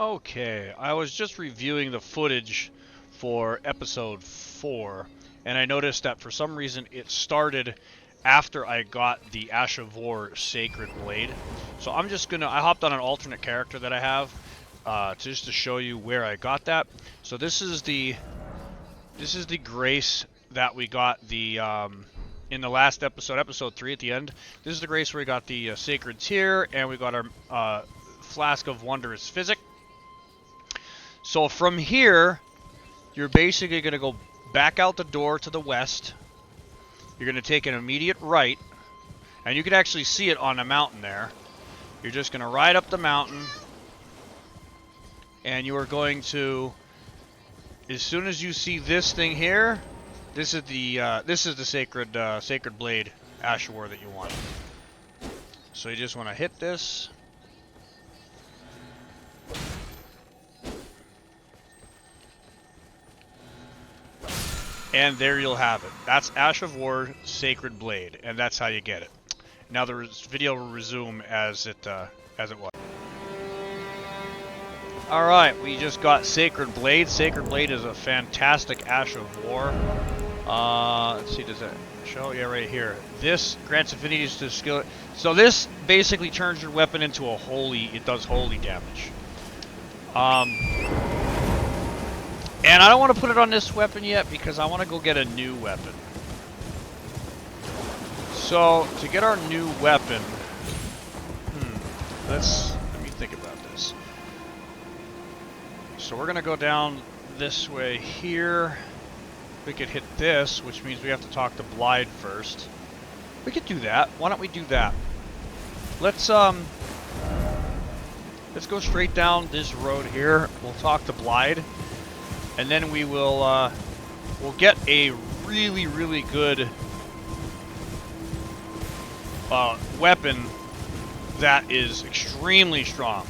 Okay, I was just reviewing the footage for episode 4, and I noticed that for some reason it started after I got the Ash of War Sacred Blade. So I hopped on an alternate character that I have, just to show you where I got that. So this is the grace that we got in the last episode, episode 3 at the end. This is the grace where we got the Sacred Tear, and we got our Flask of Wondrous Physic. So from here, you're basically going to go back out the door to the west. You're going to take an immediate right, and you can actually see it on the mountain there. You're just going to ride up the mountain, and you are going to, as soon as you see this thing here, this is the sacred blade Ash of War that you want. So you just want to hit this. And there you'll have it. That's Ash of War Sacred Blade, and that's how you get it. Now the video will resume as it was. All right, we just got Sacred Blade. Sacred Blade is a fantastic Ash of War. Let's see, does that show? Yeah, right here. This grants affinities to skill. So this basically turns your weapon into a holy. It does holy damage. And I don't want to put it on this weapon yet because I want to go get a new weapon. So, to get our new weapon, let me think about this. So we're going to go down this way here. We could hit this, which means we have to talk to Blythe first. We could do that. Why don't we do that? Let's go straight down this road here. We'll talk to Blythe. And then we will, we'll get a really, really good weapon that is extremely strong.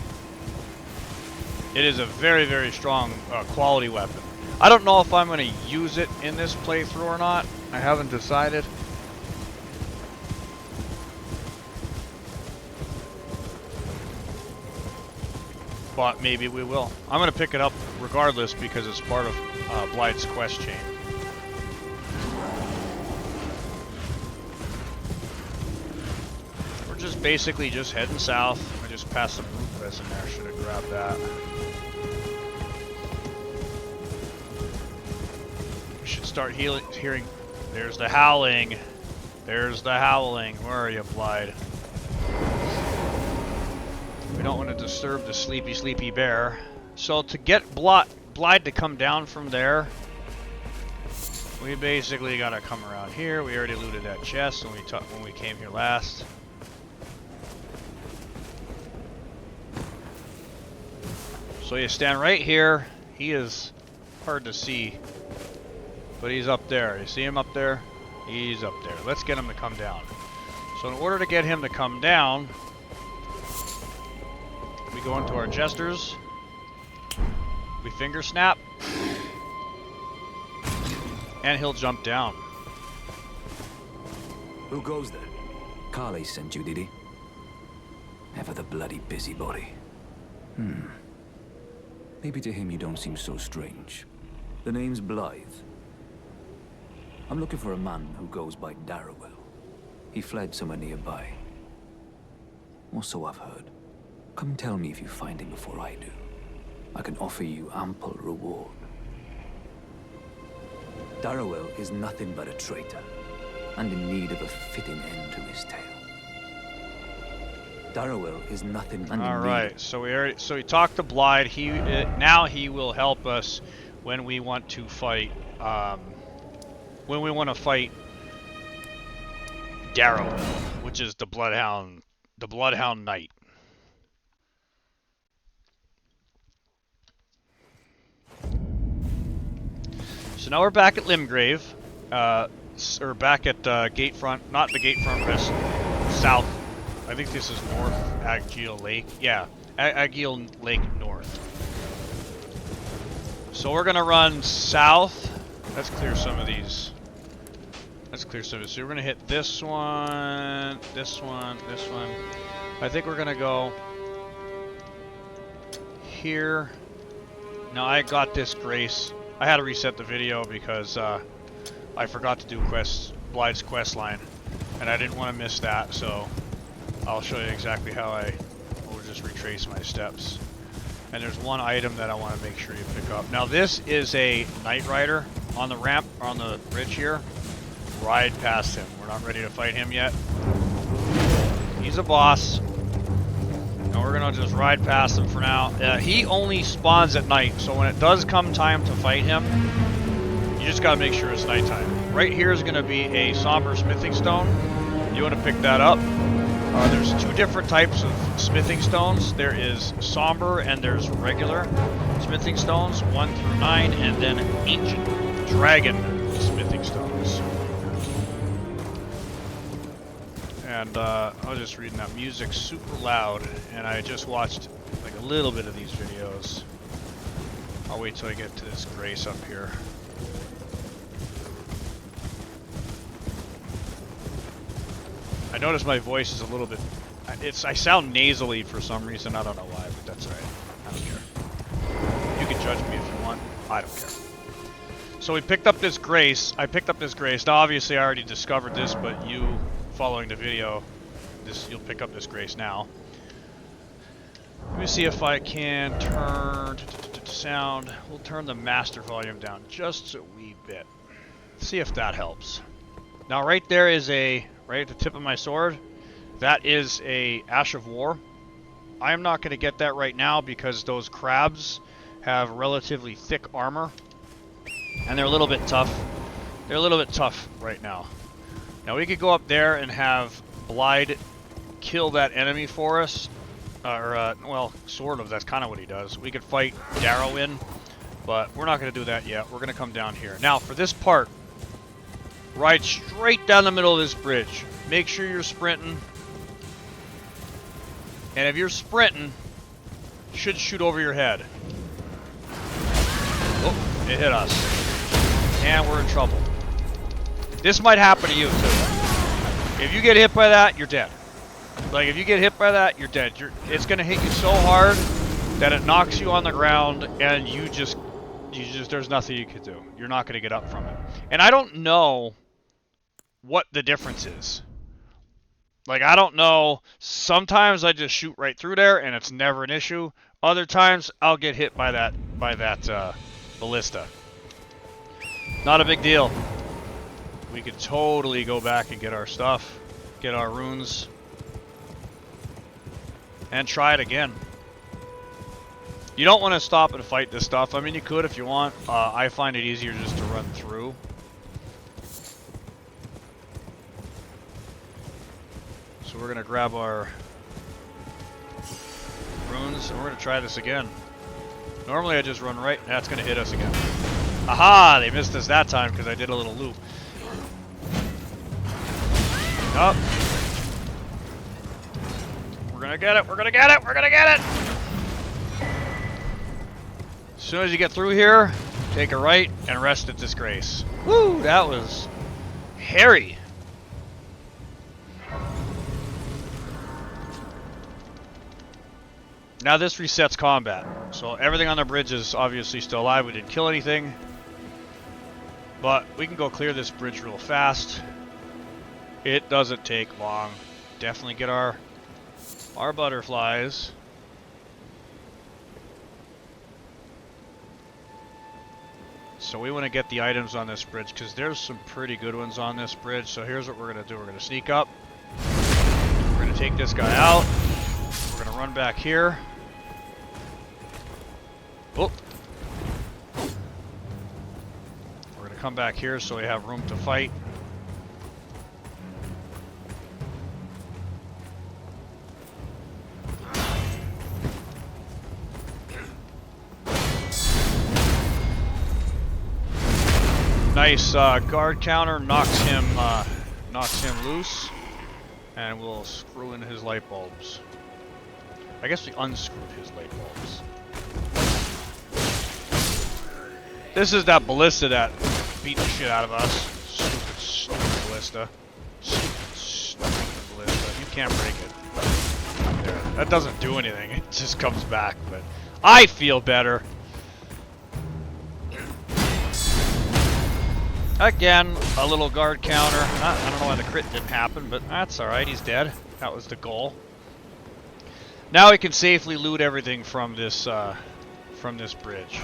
It is a very, very strong quality weapon. I don't know if I'm going to use it in this playthrough or not. I haven't decided. But maybe we will. I'm going to pick it up regardless because it's part of Blythe's quest chain. We're just basically just heading south. I just passed some ruthless in there. Should have grabbed that. We should start hearing. There's the howling. There's the howling. Where are you, Blythe? We don't want to disturb the sleepy bear. So to get Blythe to come down from there, we basically got to come around here. We already looted that chest when we came here last. So you stand right here. He is hard to see, but he's up there. You see him up there? He's up there. Let's get him to come down. So in order to get him to come down, we go into our jesters, we finger snap, and he'll jump down. Who goes there? Carly sent you, did he? Ever the bloody busybody. Maybe to him you don't seem so strange. The name's Blythe. I'm looking for a man who goes by Darrowell. He fled somewhere nearby. Or so I've heard. Come tell me if you find him before I do. I can offer you ample reward. Darrowell is nothing but a traitor, and in need of a fitting end to his tale. Darrowell is nothing but All right, so we talked to Blythe. Now he will help us when we want to fight. Darrowell, which is the Bloodhound Knight. So now we're back at Limgrave, or back at Gatefront, not the Gatefront West, south. I think this is north, Agiel Lake. Yeah, Agiel Lake north. So we're gonna run south. Let's clear some of these. So we're gonna hit this one, this one, this one. I think we're gonna go here. Now I got this grace. I had to reset the video because I forgot to do Blythe's quest line, and I didn't want to miss that. So I'll show you exactly how I will just retrace my steps. And there's one item that I want to make sure you pick up. Now this is a Knight Rider on the ramp, or on the bridge here. Ride past him. We're not ready to fight him yet. He's a boss. And we're gonna just ride past him for now. He only spawns at night, so when it does come time to fight him, you just gotta make sure it's nighttime. Right here is gonna be a somber smithing stone. You wanna pick that up. There's two different types of smithing stones. There is somber and there's regular smithing stones, 1 through 9, and then ancient dragon smithing stones. And I was just reading that music super loud, and I just watched like a little bit of these videos. I'll wait till I get to this grace up here. I notice my voice is a little bit, I sound nasally for some reason. I don't know why, but that's alright. I don't care. You can judge me if you want. I don't care. So we picked up this grace. I picked up this grace. Now obviously I already discovered this, but you following the video, you'll pick up this grace now. Let me see if I can turn sound. We'll turn the master volume down just a wee bit. See if that helps. Now right there is right at the tip of my sword, that is a Ash of War. I am not going to get that right now because those crabs have relatively thick armor, and they're a little bit tough. They're a little bit tough right now. Now we could go up there and have Blythe kill that enemy for us, well, sort of. That's kind of what he does. We could fight Darrowin, but we're not going to do that yet. We're going to come down here. Now for this part, ride straight down the middle of this bridge. Make sure you're sprinting. And if you're sprinting, you should shoot over your head. Oh, it hit us. And we're in trouble. This might happen to you too. If you get hit by that, you're dead. Like if you get hit by that, you're dead. It's gonna hit you so hard that it knocks you on the ground, and you just there's nothing you can do. You're not gonna get up from it. And I don't know what the difference is. Like I don't know. Sometimes I just shoot right through there, and it's never an issue. Other times I'll get hit by that ballista. Not a big deal. We could totally go back and get our stuff, get our runes, and try it again. You don't want to stop and fight this stuff. I mean, you could if you want. I find it easier just to run through. So we're going to grab our runes, and we're going to try this again. Normally I just run right, and that's going to hit us again. Aha! They missed us that time because I did a little loop. Up. We're gonna get it, we're gonna get it, we're gonna get it! As soon as you get through here, take a right and rest at this grace. Woo! That was hairy. Now this resets combat. So everything on the bridge is obviously still alive. We didn't kill anything. But we can go clear this bridge real fast. It doesn't take long. Definitely get our butterflies. So we want to get the items on this bridge because there's some pretty good ones on this bridge. So here's what we're going to do. We're going to sneak up. We're going to take this guy out. We're going to run back here. Oh. We're going to come back here so we have room to fight. Nice guard counter, knocks him loose, and we'll screw in his light bulbs. I guess we unscrewed his light bulbs. This is that ballista that beat the shit out of us. Stupid ballista. Stupid ballista. You can't break it. There. That doesn't do anything. It just comes back. But I feel better. Again, a little guard counter. I don't know why the crit didn't happen, but that's alright, he's dead. That was the goal. Now we can safely loot everything from this bridge.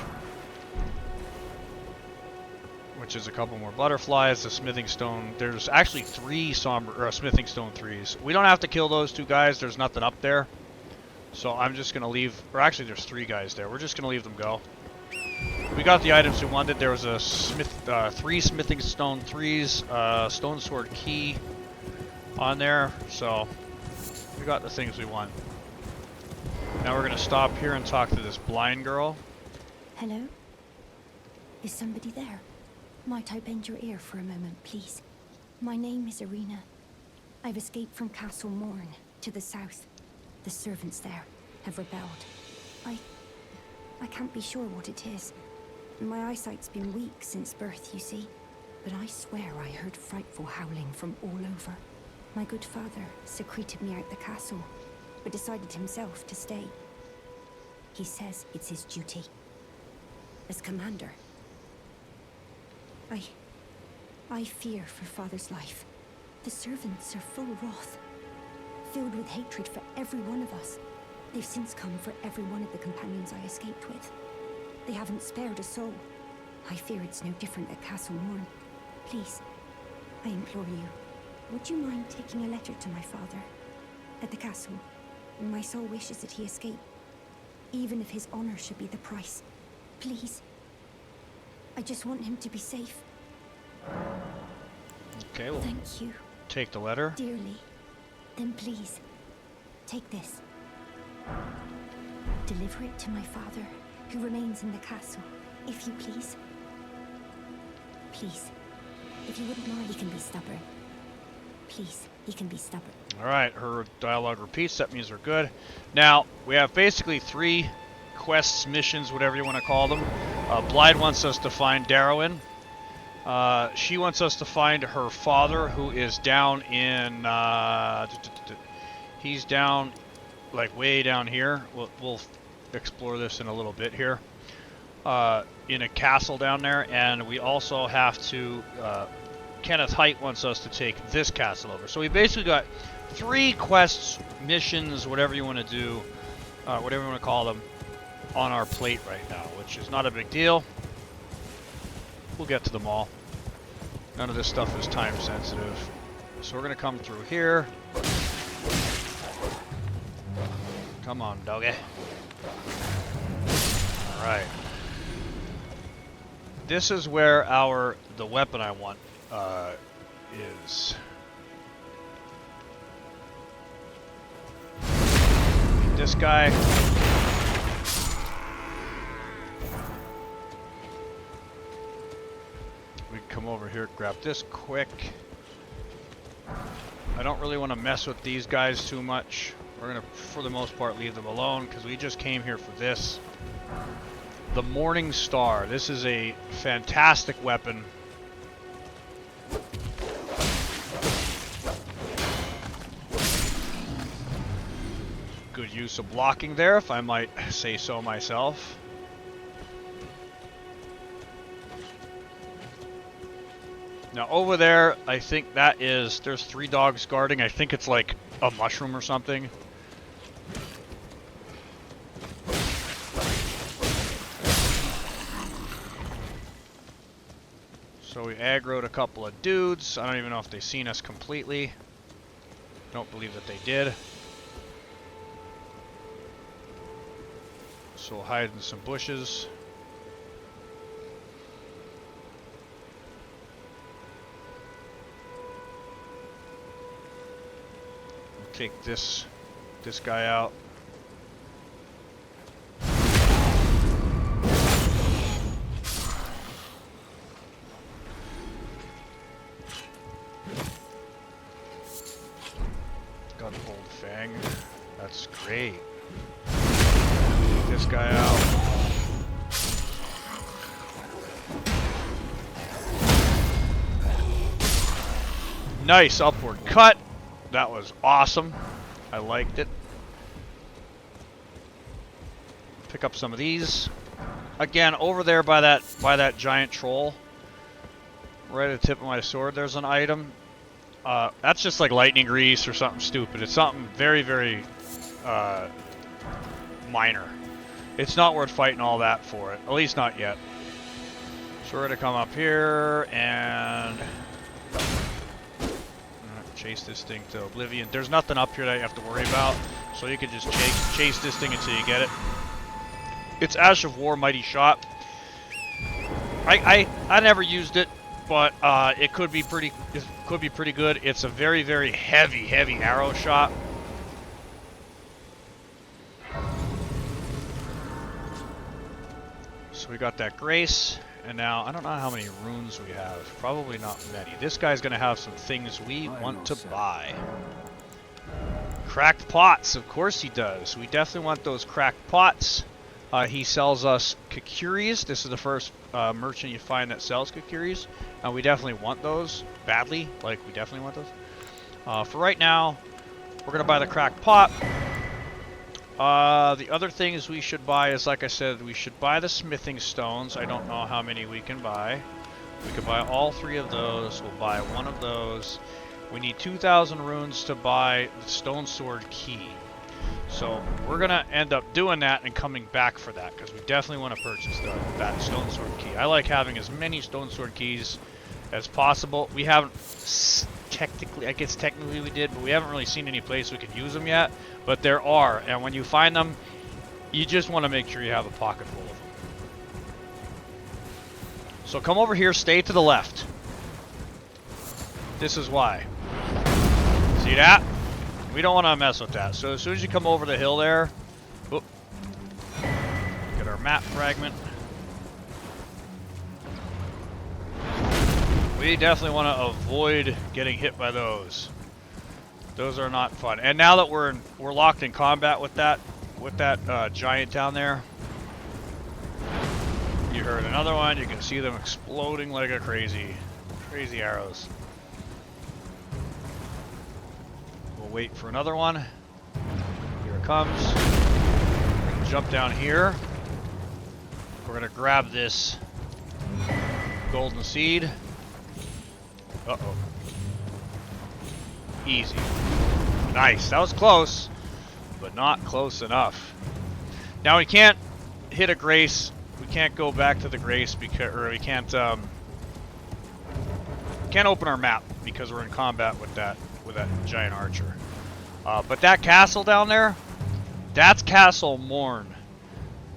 Which is a couple more butterflies, the smithing stone. There's actually 3 smithing stone 3s. We don't have to kill those 2 guys, there's nothing up there. So I'm just gonna leave, or actually there's 3 guys there. We're just gonna leave them go. We got the items we wanted. There was a 3 smithing stone 3s, stone sword key on there. So we got the things we want. Now we're gonna stop here and talk to this blind girl. Hello? Is somebody there? Might I bend your ear for a moment, please? My name is Irina. I've escaped from Castle Morn to the south. The servants there have rebelled. I can't be sure what it is. My eyesight's been weak since birth, you see. But I swear I heard frightful howling from all over. My good father secreted me out the castle, but decided himself to stay. He says it's his duty. As commander. I fear for father's life. The servants are full wrath, filled with hatred for every one of us. They've since come for every one of the companions I escaped with. They haven't spared a soul. I fear it's no different at Castle Morn. Please, I implore you, would you mind taking a letter to my father? At the castle, my sole wish is that he escape, even if his honor should be the price. Please. I just want him to be safe. Okay, well, thank you. Take the letter. Dearly. Then please, take this. Deliver it to my father, who remains in the castle, if you please. Please. If you wouldn't mind, he can be stubborn. Please, he can be stubborn. Alright, her dialogue repeats. That means we're good. Now, we have basically 3 quests, missions, whatever you want to call them. Blythe wants us to find Darwin. She wants us to find her father, who is down in... he's down, like, way down here. We'll explore this in a little bit here. In a castle down there, and we also have to... Kenneth Height wants us to take this castle over. So we basically got 3 quests, missions, whatever you want to do, whatever you want to call them, on our plate right now, which is not a big deal. We'll get to them all. None of this stuff is time sensitive. So we're going to come through here. Come on, doggy. Alright. This is where the weapon I want is. This guy. We can come over here, grab this quick. I don't really want to mess with these guys too much. We're gonna, for the most part, leave them alone because we just came here for this. The Morning Star. This is a fantastic weapon. Good use of blocking there, if I might say so myself. Now over there, I think that is, there's 3 dogs guarding. I think it's like a mushroom or something. So we aggroed a couple of dudes. I don't even know if they've seen us completely. Don't believe that they did. So we'll hide in some bushes. We'll take this guy out. Got an old fang. That's great. Take this guy out. Nice upward cut. That was awesome. I liked it. pick up some of these. Again, over there by that giant troll, right at the tip of my sword, there's an item. That's just like lightning grease or something stupid. It's something very, very minor. It's not worth fighting all that for it. At least not yet. So we're gonna come up here and chase this thing to oblivion. There's nothing up here that you have to worry about, so you can just chase this thing until you get it. It's Ash of War, Mighty Shot. I never used it, but it could be pretty good. It's a very, very heavy arrow shot. So we got that grace, and now I don't know how many runes we have. Probably not many. This guy's gonna have some things we want to buy. Cracked pots, of course he does. We definitely want those cracked pots. He sells us kakuris. This is the first merchant you find that sells kakuris. And we definitely want those badly. Like, we definitely want those. For right now, we're going to buy the cracked pot. The other things we should buy is, like I said, we should buy the smithing stones. I don't know how many we can buy. We can buy all 3 of those. We'll buy 1 of those. We need 2,000 runes to buy the stone sword key. So we're going to end up doing that and coming back for that, because we definitely want to purchase that stone sword key. I like having as many stone sword keys as possible. We haven't technically, I guess technically we did, but we haven't really seen any place we could use them yet. But there are, and when you find them, you just want to make sure you have a pocket full of them. So come over here, stay to the left. This is why. See that? We don't want to mess with that. So as soon as you come over the hill there, get our map fragment. We definitely want to avoid getting hit by those. Those are not fun. And now that we're locked in combat with that giant down there, you heard another one. You can see them exploding like a crazy arrows. We'll wait for another one. Here it comes. We're gonna jump down here. We're gonna grab this golden seed. Uh-oh. Easy. Nice. That was close, but not close enough. Now we can't hit a grace. We can't go back to the grace because, or we can't open our map because we're in combat with that giant archer. But that castle down there, that's Castle Morn.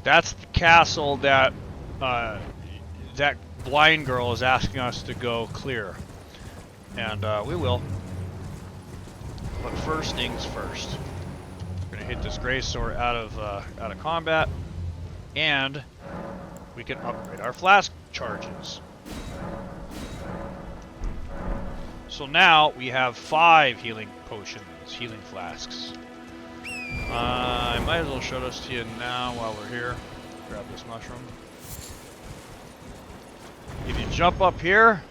That's the castle that that blind girl is asking us to go clear, and we will. But first things first, we're gonna hit this grace so we're out of combat, and we can upgrade our flask charges. So now we have 5 healing potions, healing flasks. I might as well show this to you now while we're here. Grab this mushroom. If you jump up here,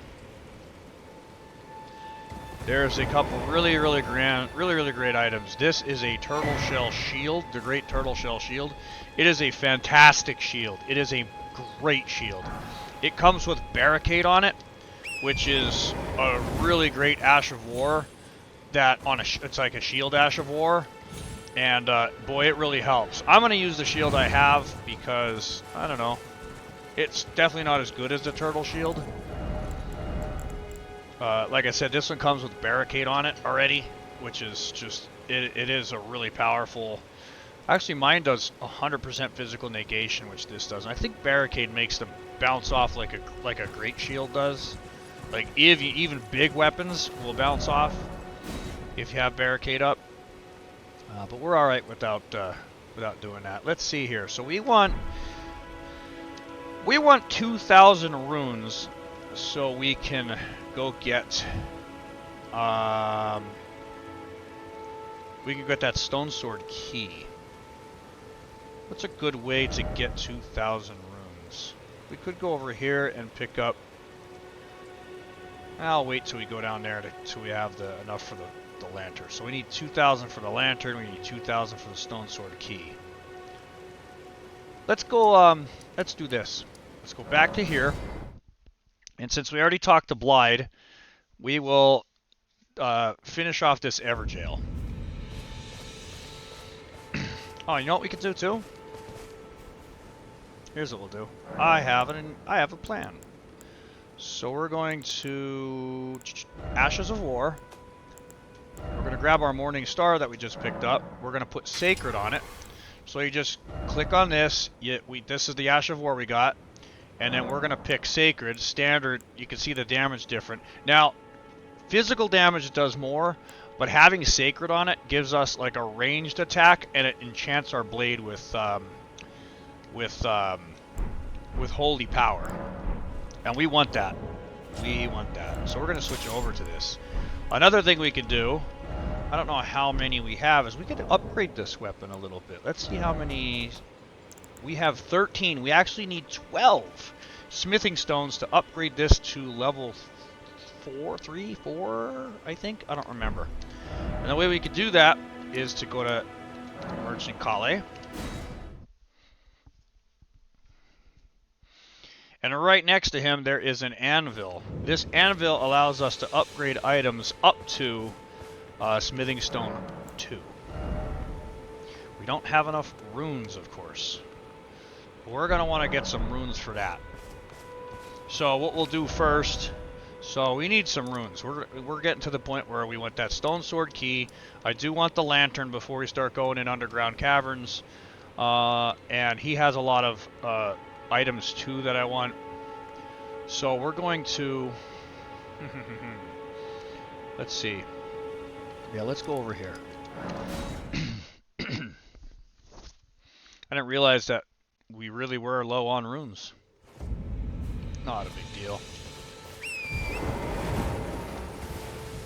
there's a couple really great items. This is a turtle shell shield, the great turtle shell shield. It is a fantastic shield. It is a great shield. It comes with barricade on it, which is a really great Ash of War. That on it's like a shield Ash of War, and boy, it really helps. I'm gonna use the shield I have because I don't know, it's definitely not as good as the turtle shield. Like I said, this one comes with barricade on it already, which is just it is a really powerful. Actually, mine does 100% physical negation, which this doesn't. I think barricade makes them bounce off like a great shield does. Like even big weapons will bounce off if you have barricade up. But we're all right without doing that. Let's see here. So we want 2,000 runes so we can go get that stone sword key. What's a good way to get 2,000 runes? We could go over here and pick up. I'll wait till we go down there till we have enough for the lantern. So we need 2,000 for the lantern. We need 2,000 for the stone sword key. let's go, let's do this. Let's go back to here. And since we already talked to Blythe, we will finish off this Everjail. Oh, you know what we could do too? Here's what we'll do. I have a plan. So we're going to Ashes of War. We're going to grab our Morning Star that we just picked up. We're going to put Sacred on it. So you just click on this. This is the Ash of War we got. And then we're going to pick Sacred. Standard, you can see the damage different. Now, physical damage does more, but having Sacred on it gives us like a ranged attack, and it enchants our blade with holy power. And we want that. We want that. So we're going to switch over to this. Another thing we can do, I don't know how many we have, is we could upgrade this weapon a little bit. Let's see how many. We have 13. We actually need 12 smithing stones to upgrade this to level 4, I think. I don't remember. And the way we could do that is to go to Merchant Kale. And right next to him, there is an anvil. This anvil allows us to upgrade items up to Smithing Stone 2. We don't have enough runes, of course. But we're going to want to get some runes for that. So what we'll do first, so we need some runes. We're getting to the point where we want that stone sword key. I do want the lantern before we start going in underground caverns. And he has a lot of items too that I want. So we're going to let's see. Yeah, let's go over here. I didn't realize that we really were low on runes. Not a big deal.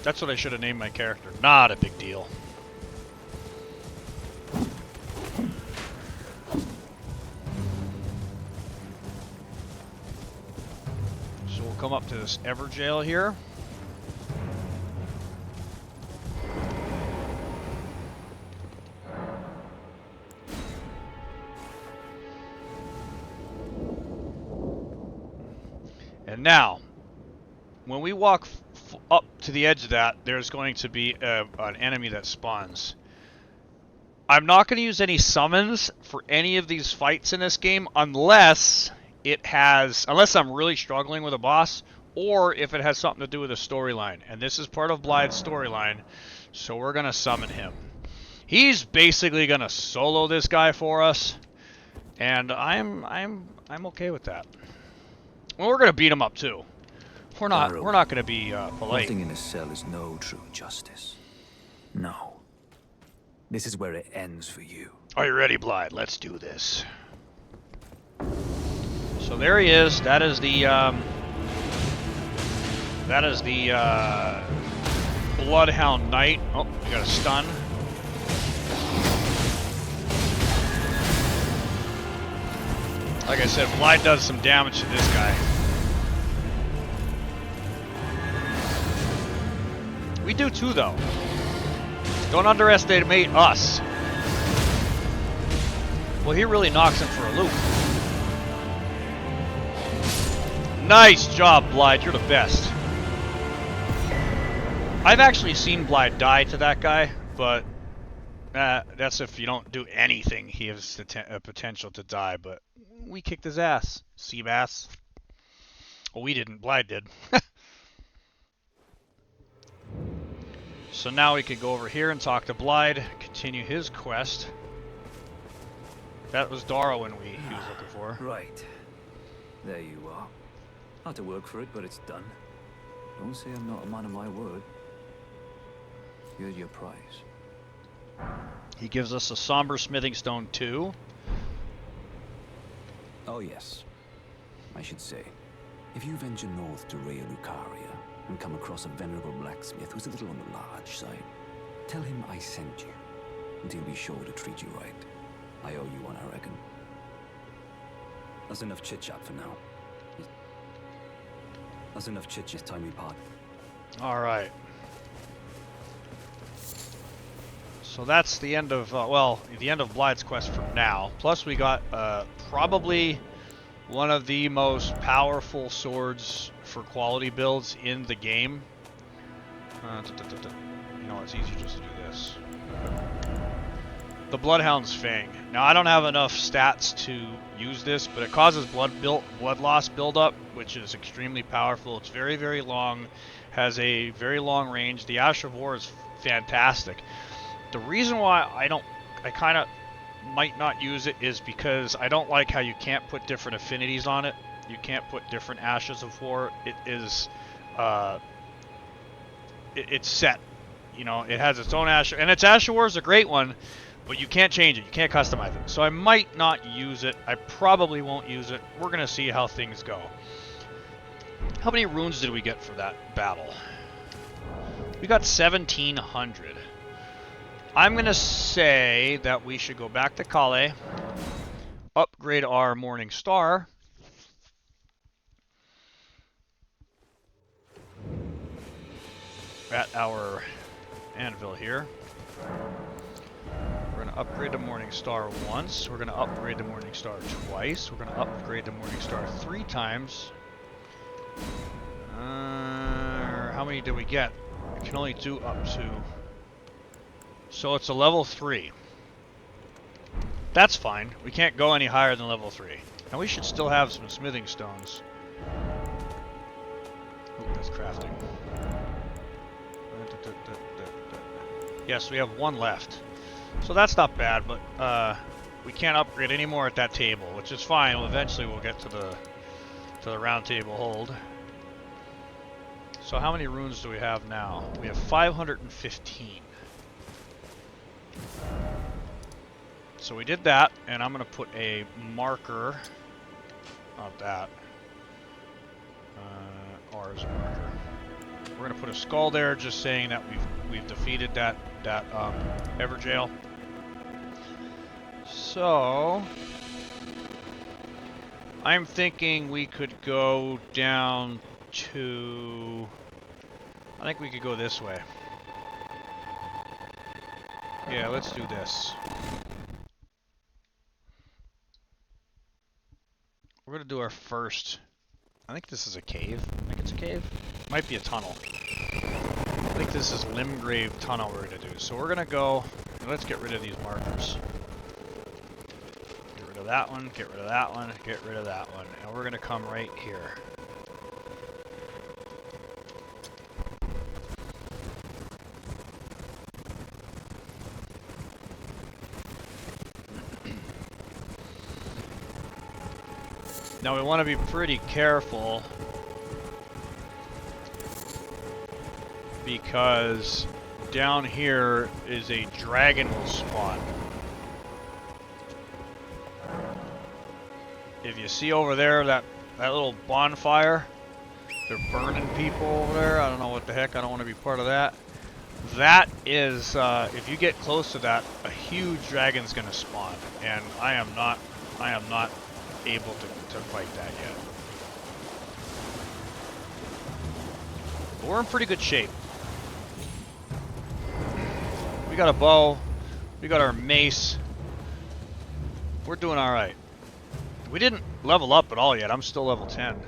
That's what I should have named my character. Not a big deal. Come up to this Everjail here. And now, when we walk up to the edge of that, there's going to be an enemy that spawns. I'm not going to use any summons for any of these fights in this game unless I'm really struggling with a boss, or if it has something to do with a storyline. And this is part of Blythe's storyline, so we're gonna summon him. He's basically gonna solo this guy for us, and I'm okay with that. Well, we're gonna beat him up too. We're not gonna be polite. Nothing in a cell is no true justice. No. This is where it ends for you. Are you ready, Blythe? Let's do this. So there he is. That is the Bloodhound Knight. Oh, we got a stun. Like I said, Blythe does some damage to this guy. We do too, though. Don't underestimate us. Well, he really knocks him for a loop. Nice job, Blythe. You're the best. I've actually seen Blythe die to that guy, but that's if you don't do anything. He has the potential to die, but we kicked his ass. Seabass. Well, we didn't. Blythe did. So now we can go over here and talk to Blythe, continue his quest. That was Darwin he was looking for. Right. There you are. Had to work for it, but it's done. Don't say I'm not a man of my word. Here's your prize. He gives us a Somber Smithing Stone 2. Oh yes. I should say, if you venture north to Rhea Lucaria and come across a venerable blacksmith who's a little on the large side, tell him I sent you, and he'll be sure to treat you right. I owe you one, I reckon. That's enough chit-chat for now. That's enough chit-chat. Time we part. All right. So that's the end of, well, the end of Blythe's quest for now. Plus we got probably one of the most powerful swords for quality builds in the game. You know, it's easy just to do this. The Bloodhound's Fang. Now I don't have enough stats to use this, but it causes blood loss buildup, which is extremely powerful. It's very, very long, has a very long range. The Ash of War is fantastic. The reason why I kind of might not use it is because I don't like how you can't put different affinities on it. You can't put different Ashes of War. It is, it's set. You know, it has its own Ash, and its Ash of War is a great one, but you can't change it. You can't customize it. So I might not use it. I probably won't use it. We're gonna see how things go. How many runes did we get for that battle? We got 1,700. I'm gonna say that we should go back to Kale, upgrade our Morning Star, at our anvil here. We're gonna upgrade the Morning Star once. We're gonna upgrade the Morning Star twice. We're gonna upgrade the Morning Star 3 times. How many did we get? We can only do up to... So it's a level 3. That's fine. We can't go any higher than level 3. And we should still have some smithing stones. Ooh, that's crafting. Yes, we have 1 left. So that's not bad, but we can't upgrade any more at that table, which is fine. Well, eventually we'll get to the round table hold. So how many runes do we have now? We have 515. So we did that, and I'm going to put a marker, not that, R is a marker. We're going to put a skull there, just saying that we've defeated that Everjail. So I'm thinking we could go down to, I think we could go this way. Yeah, let's do this. We're gonna do our first, I think this is a cave. I think it's a cave. Might be a tunnel. I think this is Limgrave Tunnel we're gonna do. So we're gonna go, and let's get rid of these markers. Get rid of that one, get rid of that one, get rid of that one. And we're gonna come right here. Now we want to be pretty careful because down here is a dragon will spawn. If you see over there that little bonfire, they're burning people over there. I don't know what the heck. I don't want to be part of that. That is, if you get close to that, a huge dragon's going to spawn, and I am not able to fight that yet. But we're in pretty good shape. We got a bow. We got our mace. We're doing alright. We didn't level up at all yet. I'm still level 10.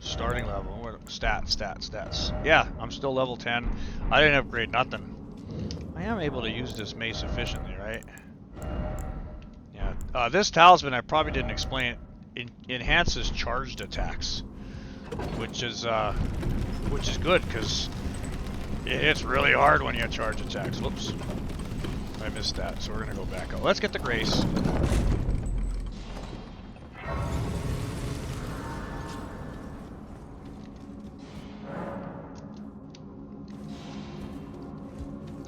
Starting level. Stats. Yeah, I'm still level 10. I didn't upgrade nothing. I am able to use this mace efficiently, right? Yeah. This talisman, I probably didn't explain it, enhances charged attacks, which is good because it hits really hard when you have charge attacks. Whoops, I missed that. So we're gonna go back up. Let's get the grace.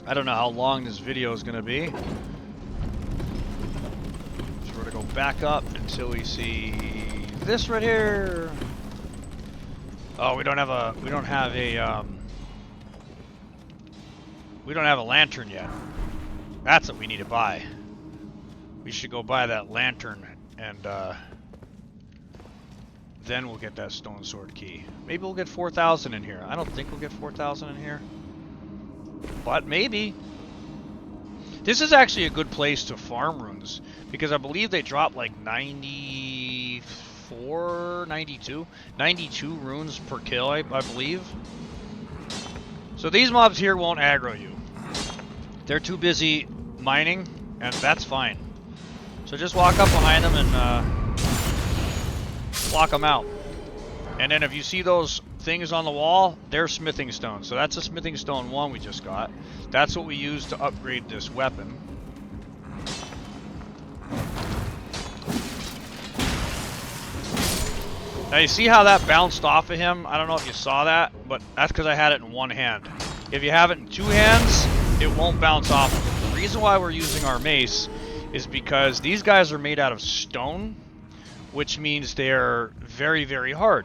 I don't know how long this video is gonna be. We're gonna go back up until we see this right here. Oh, we don't have a lantern yet. That's what we need to buy. We should go buy that lantern, and then we'll get that stone sword key. Maybe we'll get 4,000 in here. I don't think we'll get 4,000 in here, but maybe. This is actually a good place to farm runes, because I believe they drop like 94, 92 runes per kill, I believe. So these mobs here won't aggro you. They're too busy mining, and that's fine. So just walk up behind them and block them out. And then if you see those things on the wall, they're smithing stones. So that's a smithing stone 1 we just got. That's what we use to upgrade this weapon. Now you see how that bounced off of him? I don't know if you saw that, but that's because I had it in one hand. If you have it in 2 hands, it won't bounce off of him. The reason why we're using our mace is because these guys are made out of stone, which means they're very, very hard.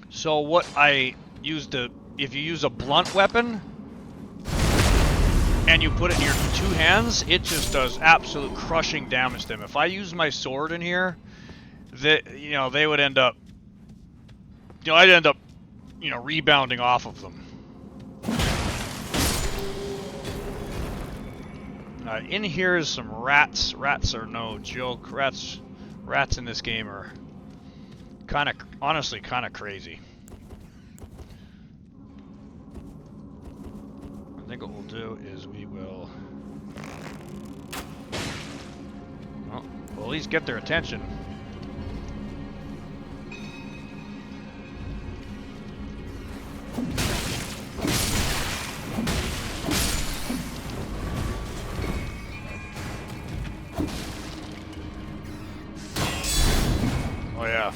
So what I used to, if you use a blunt weapon and you put it in your 2 hands, it just does absolute crushing damage to them. If I use my sword in here, they would end up, I'd end up, rebounding off of them. In here is some rats. Rats are no joke. Rats in this game are honestly kind of crazy. I think what we'll do is we will, we'll at least get their attention. Oh yeah.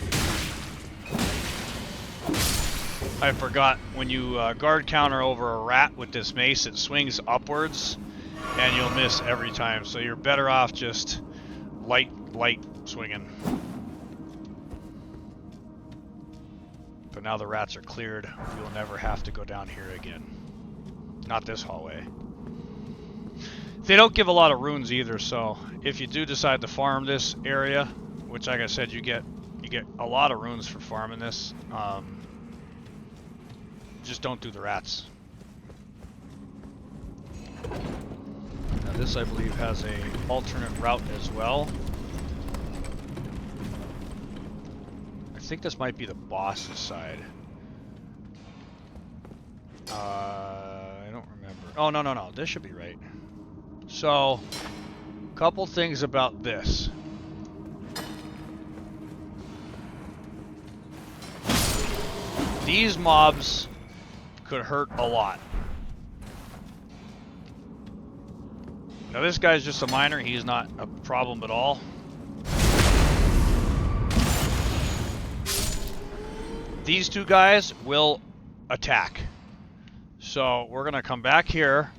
I forgot, when you guard counter over a rat with this mace, it swings upwards and you'll miss every time. So you're better off just light swinging. But now the rats are cleared, you'll never have to go down here again. Not this hallway. They don't give a lot of runes either, so if you do decide to farm this area, which like I said, you get a lot of runes for farming this, just don't do the rats. Now this, I believe, has a alternate route as well. I think this might be the boss's side. I don't remember. Oh, no. This should be right. So, couple things about this. These mobs could hurt a lot. Now this guy's just a miner, he's not a problem at all. These 2 guys will attack. So we're gonna come back here.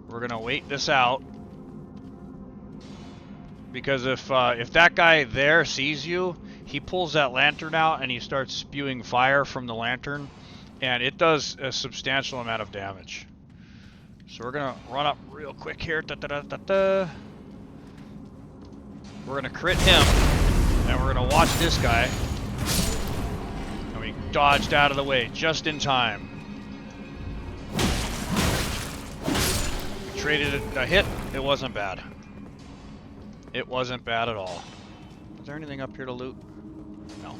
We're gonna wait this out. Because if that guy there sees you, he pulls that lantern out and he starts spewing fire from the lantern, and it does a substantial amount of damage. So we're gonna run up real quick here. We're gonna crit him, and we're gonna watch this guy. And we dodged out of the way just in time. We traded a hit. It wasn't bad. It wasn't bad at all. Is there anything up here to loot? No.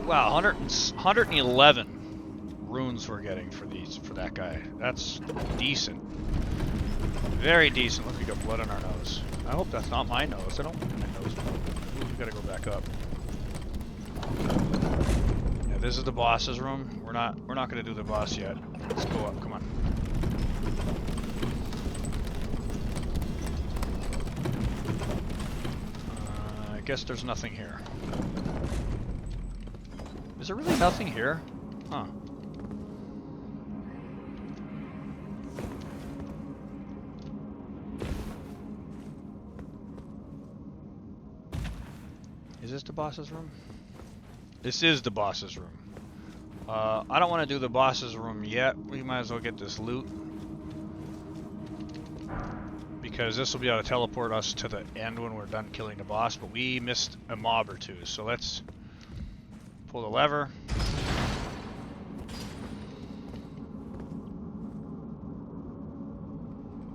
Wow, 111 runes we're getting for that guy. That's decent. Very decent. Look, we got blood on our nose. I hope that's not my nose. I don't want my nose. Ooh, we gotta go back up. Yeah, this is the boss's room. We're not gonna do the boss yet. Let's go up. Come on. I guess there's nothing here. Is there really nothing here? Huh. Is this the boss's room? This is the boss's room. I don't want to do the boss's room yet. We might as well get this loot. because this will be able to teleport us to the end when we're done killing the boss, but we missed a mob or two, so let's pull the lever.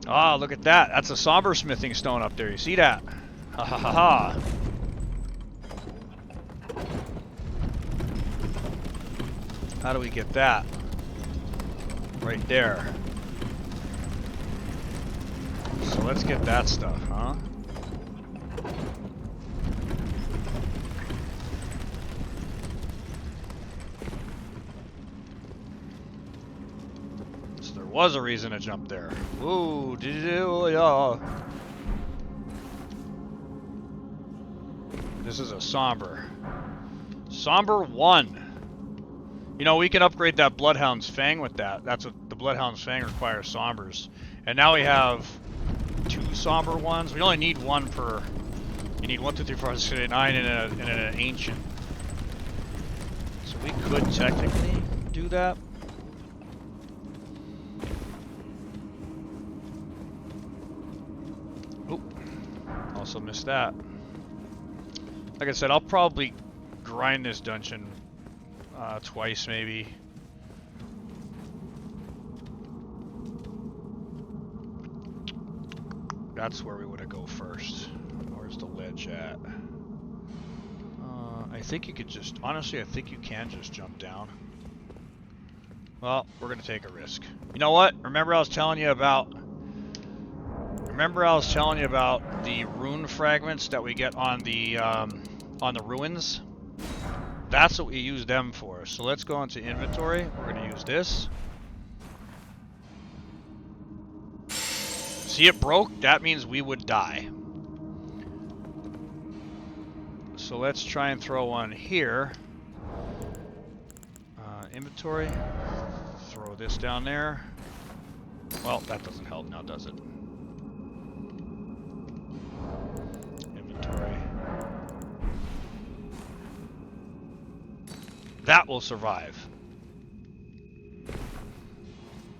Ah, look at that. That's a somber smithing stone up there. You see that? Ha ha ha ha. How do we get that? Right there. So let's get that stuff, huh? So there was a reason to jump there. Ooh, yeah. This is a somber. Somber 1. You know, we can upgrade that Bloodhound's Fang with that. That's what the Bloodhound's Fang requires, sombers. And now we have 2 somber ones. We only need 1 per... You need 1, 2, 3, 4, 5, 6, 7, 8, 9 and an ancient. So we could technically do that. Oop. Also missed that. Like I said, I'll probably grind this dungeon twice, maybe. That's where we want to go first. Where's the ledge at? I think you could just... Honestly, I think you can just jump down. Well, we're going to take a risk. You know what? Remember I was telling you about... the rune fragments that we get on the ruins? That's what we use them for. So let's go into inventory. We're going to use this. See, it broke? That means we would die. So let's try and throw one here. Inventory. Throw this down there. Well, that doesn't help now, does it? Inventory. That will survive.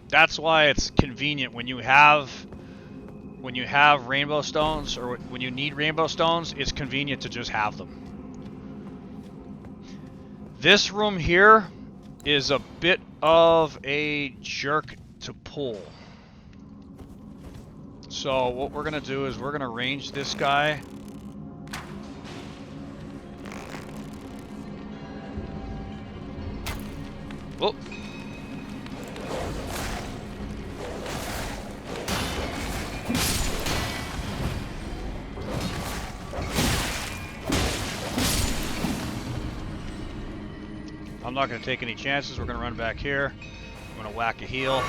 That's why it's convenient when you have rainbow stones, or when you need rainbow stones, it's convenient to just have them. This room here is a bit of a jerk to pull. So what we're gonna do is we're gonna range this guy. Oh. I'm not going to take any chances. We're going to run back here. I'm going to whack a heal.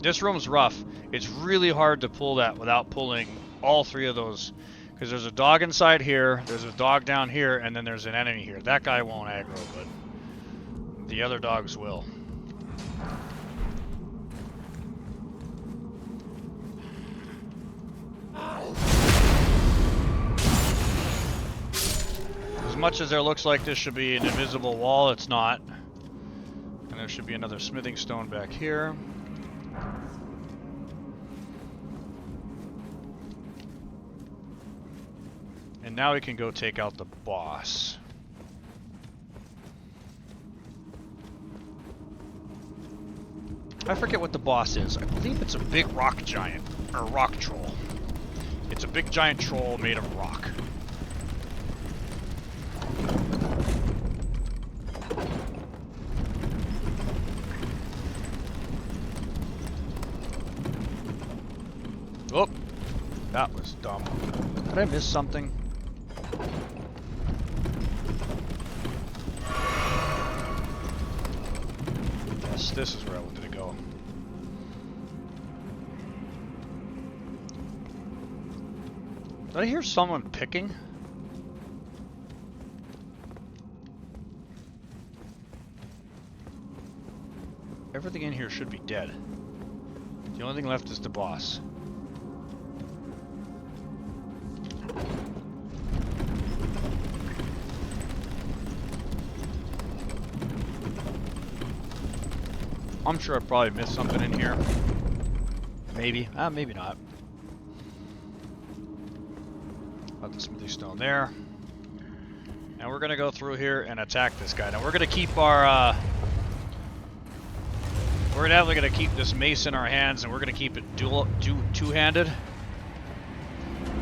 This room's rough. It's really hard to pull that without pulling all 3 of those. Because there's a dog inside here, there's a dog down here, and then there's an enemy here. That guy won't aggro, but the other dogs will. As much as there looks like this should be an invisible wall, it's not. And there should be another smithing stone back here. And now we can go take out the boss. I forget what the boss is. I believe it's a big rock giant, or rock troll. It's a big giant troll made of rock. Oh, that was dumb. Did I miss something? Yes, this is where I wanted to go. Did I hear someone picking? Everything in here should be dead. The only thing left is the boss. I'm sure I probably missed something in here. Maybe. Maybe not. Got the smithy stone there. And we're gonna go through here and attack this guy. Now we're gonna keep our, we're definitely gonna keep this mace in our hands, and we're gonna keep it two-handed.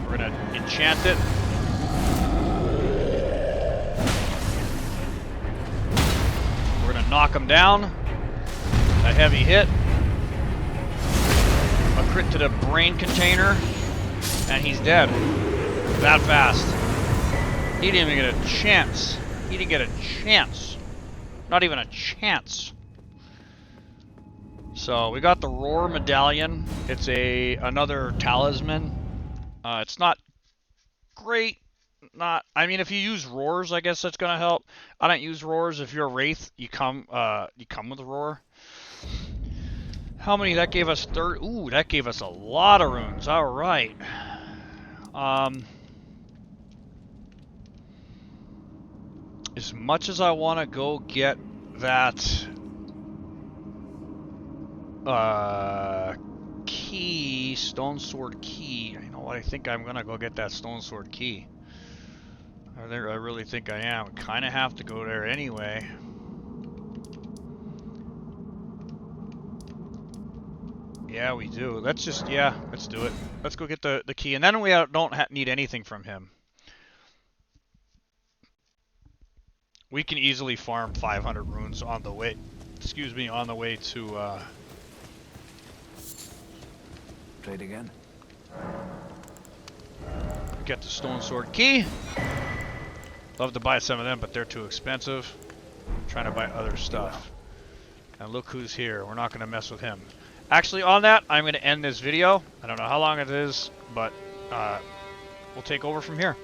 We're gonna enchant it. We're gonna knock him down. A heavy hit. A crit to the brain container. And he's dead. That fast. He didn't even get a chance. He didn't get a chance. Not even a chance. So we got the Roar Medallion. It's another talisman. It's not great. I mean, if you use roars, I guess that's gonna help. I don't use roars. If you're a wraith, you come with a roar. How many? That gave us 30. Ooh, that gave us a lot of runes. All right. As much as I want to go get that key, stone sword key. You know what? I think I'm gonna go get that stone sword key. I really think I am. Kind of have to go there anyway. Yeah, we do. Let's do it. Let's go get the key, and then we don't need anything from him. We can easily farm 500 runes on the way. Excuse me, on the way to. Trade again. Get the stone sword key. Love to buy some of them, but they're too expensive. I'm trying to buy other stuff. And look who's here. We're not going to mess with him. Actually, on that, I'm going to end this video. I don't know how long it is, but we'll take over from here.